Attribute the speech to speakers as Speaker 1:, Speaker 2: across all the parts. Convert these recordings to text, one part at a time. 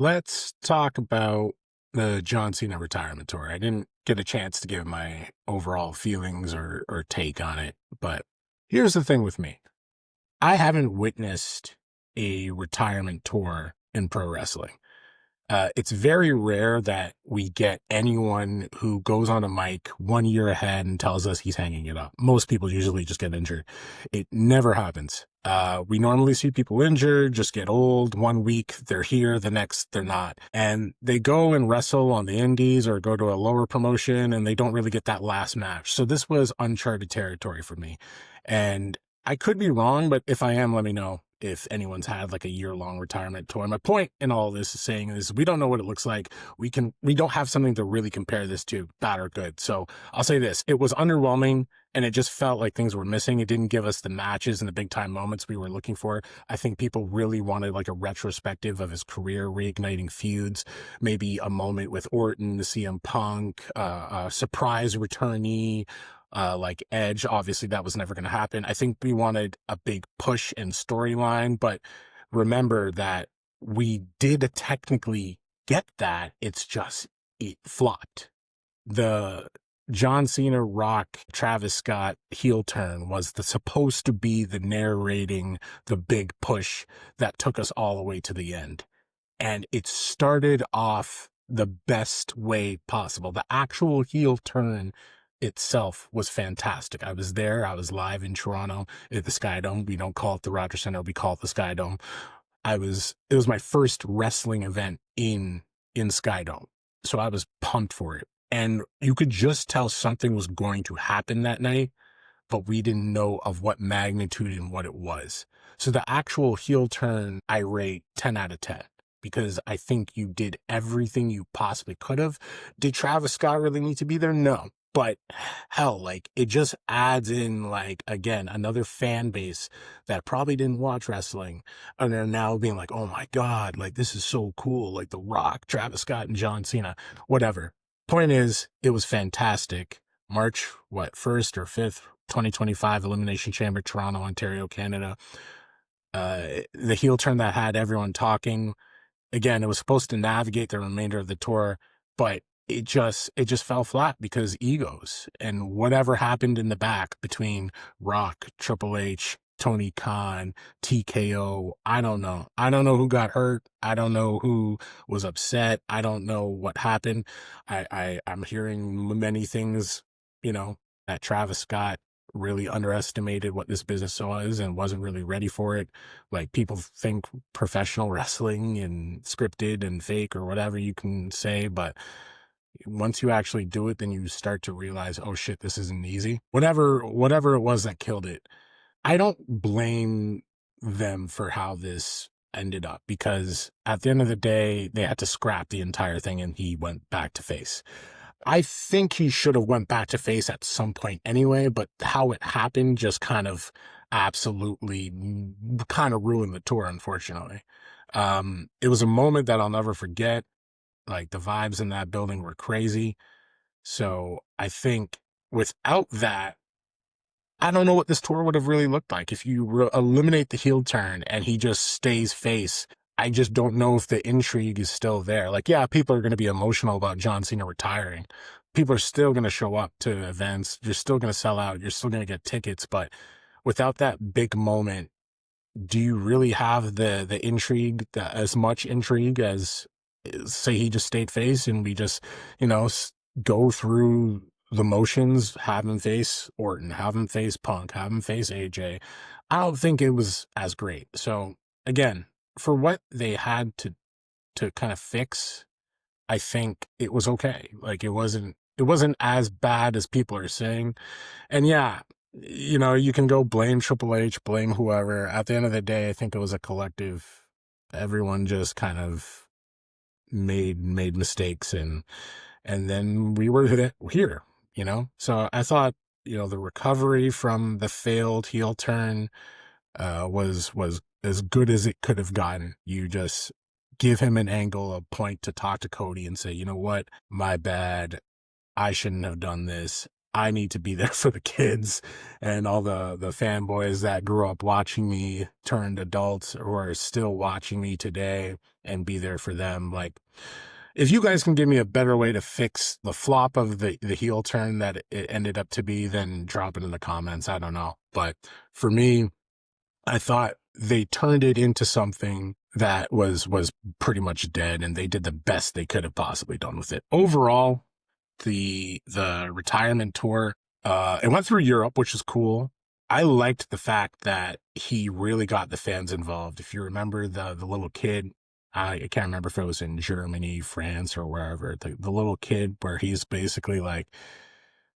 Speaker 1: Let's talk about the John Cena Retirement Tour. I didn't get a chance to give my overall feelings or take on it, but here's the thing with me. I haven't witnessed a retirement tour in pro wrestling. It's very rare that we get anyone who goes on a mic 1 year ahead and tells us he's hanging it up. Most people usually just get injured. It never happens. We normally see people injured, just get old. 1 week they're here, the next they're not. And they go and wrestle on the indies or go to a lower promotion and they don't really get that last match. So this was uncharted territory for me. And I could be wrong, but if I am, let me know if anyone's had like a year-long retirement tour. My point in all this is saying is we don't know what it looks like. We don't have something to really compare this to, bad or good. So I'll say this, it was underwhelming and it just felt like things were missing. It didn't give us the matches and the big time moments we were looking for. I think people really wanted like a retrospective of his career, reigniting feuds, maybe a moment with Orton, the CM Punk, a surprise returnee, like Edge. Obviously that was never going to happen. I think we wanted a big push and storyline, but remember that we did technically get that. It's just, it flopped. The John Cena Rock Travis Scott heel turn was supposed to be the narrating, the big push that took us all the way to the end. And it started off the best way possible. The actual heel turn itself was fantastic. I was there. I was live in Toronto at the Sky Dome. We don't call it the Rogers Center. We call it the Sky Dome. It was my first wrestling event in Sky Dome. So I was pumped for it. And you could just tell something was going to happen that night, but we didn't know of what magnitude and what it was. So the actual heel turn, I rate 10 out of 10 because I think you did everything you possibly could have. Did Travis Scott really need to be there? No. But hell, like it just adds in like, again, another fan base that probably didn't watch wrestling and they're now being like, oh my God, like this is so cool. Like The Rock, Travis Scott and John Cena, whatever. Point is, it was fantastic. March, 1st or 5th, 2025, Elimination Chamber, Toronto, Ontario, Canada. The heel turn that had everyone talking. Again, it was supposed to navigate the remainder of the tour, but it just fell flat because egos and whatever happened in the back between Rock, Triple H, Tony Khan, TKO. I don't know. I don't know who got hurt. I don't know who was upset. I don't know what happened. I'm hearing many things, that Travis Scott really underestimated what this business was and wasn't really ready for it. Like people think professional wrestling and scripted and fake or whatever you can say, but once you actually do it, then you start to realize, oh shit, this isn't easy. Whatever it was that killed it. I don't blame them for how this ended up because at the end of the day, they had to scrap the entire thing and he went back to face. I think he should have went back to face at some point anyway, but how it happened just kind of absolutely kind of ruined the tour, unfortunately. It was a moment that I'll never forget. Like the vibes in that building were crazy. So I think without that, I don't know what this tour would have really looked like. If you eliminate the heel turn and he just stays face, I just don't know if the intrigue is still there. Like, yeah, people are going to be emotional about John Cena retiring. People are still going to show up to events. You're still going to sell out. You're still going to get tickets. But without that big moment, do you really have the intrigue, as much intrigue as, say, he just stayed face and we just, go through the motions, have him face Orton, have him face Punk, have him face AJ. I don't think it was as great. So again, for what they had to kind of fix, I think it was okay. Like it wasn't as bad as people are saying. And yeah, you can go blame Triple H, blame whoever. At the end of the day, I think it was a collective. Everyone just kind of made mistakes and then we were here, So I thought, the recovery from the failed heel turn was as good as it could have gotten. You just give him an angle, a point to talk to Cody and say, you know what, my bad. I shouldn't have done this. I need to be there for the kids and all the fanboys that grew up watching me turned adults or are still watching me today, and be there for them. Like, if you guys can give me a better way to fix the flop of the heel turn that it ended up to be, then drop it in the comments. I don't know. But for me, I thought they turned it into something that was pretty much dead, and they did the best they could have possibly done with it. Overall, the retirement tour, it went through Europe, which is cool. I liked the fact that he really got the fans involved. If you remember the little kid, I can't remember if it was in Germany, France, or wherever, the little kid where he's basically like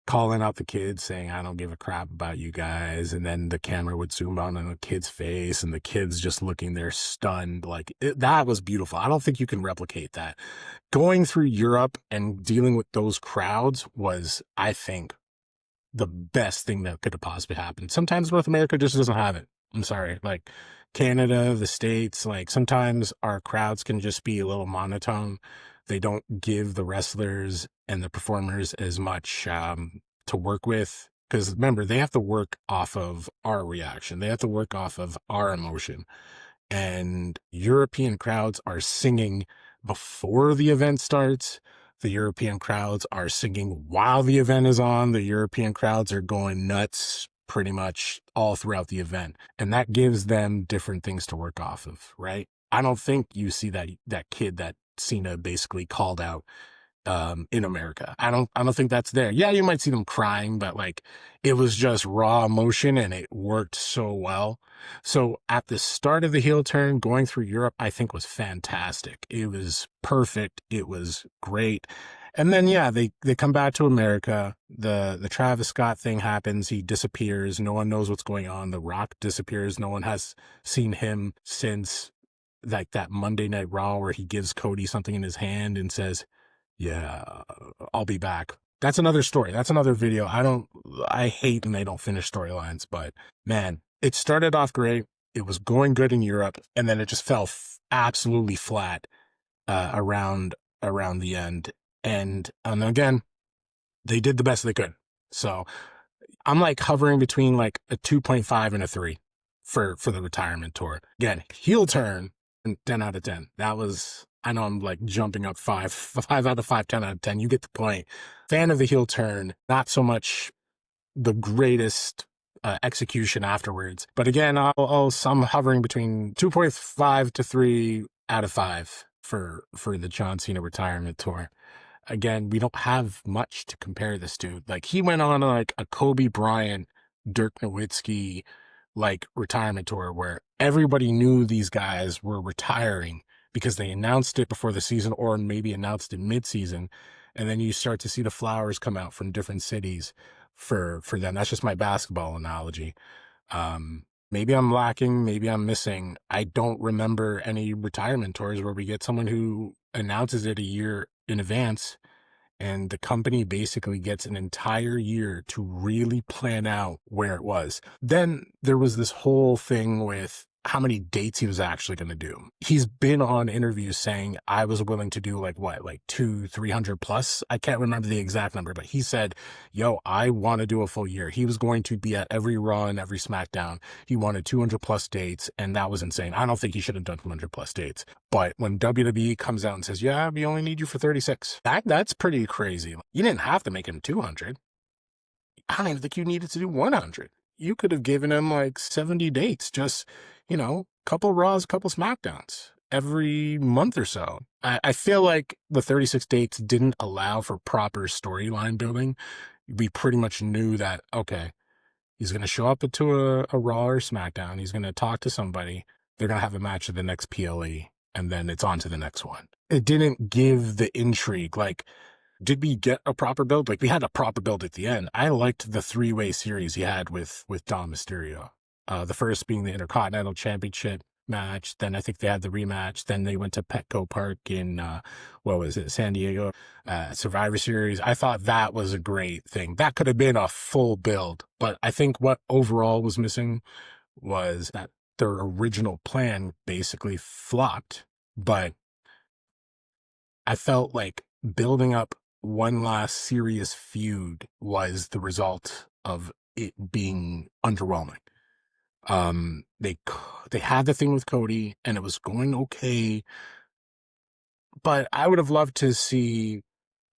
Speaker 1: calling out the kids saying, I don't give a crap about you guys. And then the camera would zoom on the kid's face and the kids just looking there stunned. Like that was beautiful. I don't think you can replicate that. Going through Europe and dealing with those crowds was, I think, the best thing that could have possibly happened. Sometimes North America just doesn't have it. I'm sorry. Like Canada, the States, like sometimes our crowds can just be a little monotone. They don't give the wrestlers and the performers as much to work with. Because remember, they have to work off of our reaction. They have to work off of our emotion. And European crowds are singing before the event starts. The European crowds are singing while the event is on. The European crowds are going nuts pretty much all throughout the event. And that gives them different things to work off of, right? I don't think you see that kid that Cena basically called out in America. I don't think that's there. Yeah, you might see them crying, but like it was just raw emotion and it worked so well. So at the start of the heel turn, going through Europe, I think was fantastic. It was perfect. It was great. And then yeah, they come back to America. The Travis Scott thing happens. He disappears. No one knows what's going on. The Rock disappears. No one has seen him since like that Monday Night Raw where he gives Cody something in his hand and says, yeah, I'll be back. That's another story. That's another video. I hate when they don't finish storylines, but man, it started off great. It was going good in Europe, and then it just fell absolutely flat around the end. And again, they did the best they could. So I'm like hovering between like a 2.5 and a 3 for the retirement tour. Again, heel turn and 10 out of 10. That was, I know I'm like jumping up 5 out of 5, 10 out of 10. You get the point. Fan of the heel turn, not so much the greatest execution afterwards. But again, I'm hovering between 2.5 to 3 out of 5 for the John Cena Retirement Tour. Again, we don't have much to compare this to. Like he went on like a Kobe Bryant, Dirk Nowitzki like retirement tour where everybody knew these guys were retiring because they announced it before the season or maybe announced it mid-season. And then you start to see the flowers come out from different cities for them. That's just my basketball analogy. Maybe I'm lacking, maybe I'm missing. I don't remember any retirement tours where we get someone who announces it a year in advance and the company basically gets an entire year to really plan out where it was. Then there was this whole thing with how many dates he was actually going to do. He's been on interviews saying, I was willing to do like 300 plus. I can't remember the exact number, but he said, yo, I want to do a full year. He was going to be at every Raw and every SmackDown. He wanted 200 plus dates, and that was insane. I don't think he should have done 200 plus dates. But when WWE comes out and says, yeah, we only need you for 36, that's pretty crazy. You didn't have to make him 200. I don't even think you needed to do 100. You could have given him like 70 dates, just, couple Raws, couple SmackDowns every month or so. I feel like the 36 dates didn't allow for proper storyline building. We pretty much knew that, okay, he's going to show up to a Raw or SmackDown. He's going to talk to somebody. They're going to have a match at the next PLE, and then it's on to the next one. It didn't give the intrigue. Like, did we get a proper build? Like, we had a proper build at the end. I liked the 3-way series he had with Dom Mysterio. The first being the Intercontinental Championship match. Then I think they had the rematch. Then they went to Petco Park in, San Diego, Survivor Series. I thought that was a great thing. That could have been a full build. But I think what overall was missing was that their original plan basically flopped. But I felt like building up one last serious feud was the result of it being underwhelming. They had the thing with Cody, and it was going okay, but I would have loved to see,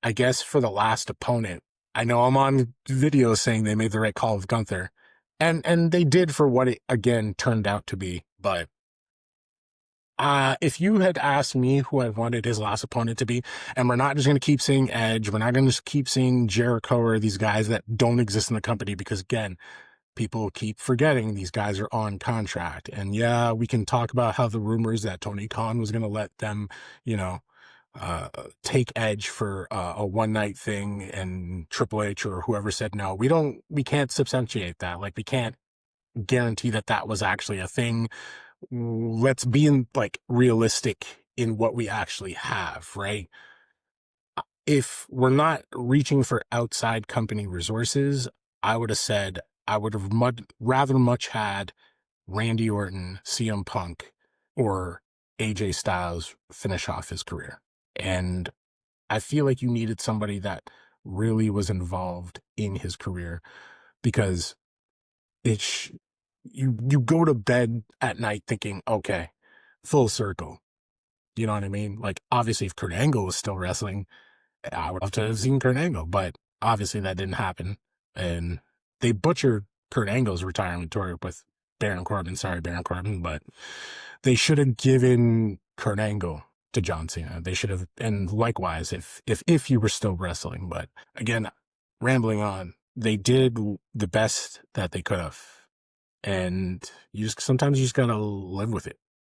Speaker 1: I guess, for the last opponent. I know I'm on video saying they made the right call with Gunther, and they did for what it again turned out to be. But if you had asked me who I wanted his last opponent to be, and we're not just going to keep seeing Edge, we're not going to just keep seeing Jericho or these guys that don't exist in the company, because again, people keep forgetting these guys are on contract. And yeah, we can talk about how the rumors that Tony Khan was going to let them, you know, take Edge for a one night thing, and Triple H or whoever said no. We can't substantiate that. Like, we can't guarantee that that was actually a thing. Let's be like realistic in what we actually have, right? If we're not reaching for outside company resources, I would have said I would have rather much had Randy Orton, CM Punk, or AJ Styles finish off his career. And I feel like you needed somebody that really was involved in his career, because you go to bed at night thinking, okay, full circle. You know what I mean? Like, obviously, if Kurt Angle was still wrestling, I would love to have seen Kurt Angle, but obviously that didn't happen. And they butchered Kurt Angle's retirement tour with Baron Corbin. Sorry, Baron Corbin, but they should have given Kurt Angle to John Cena. They should have, and likewise, if you were still wrestling. But again, rambling on, they did the best that they could have, and sometimes you just gotta live with it.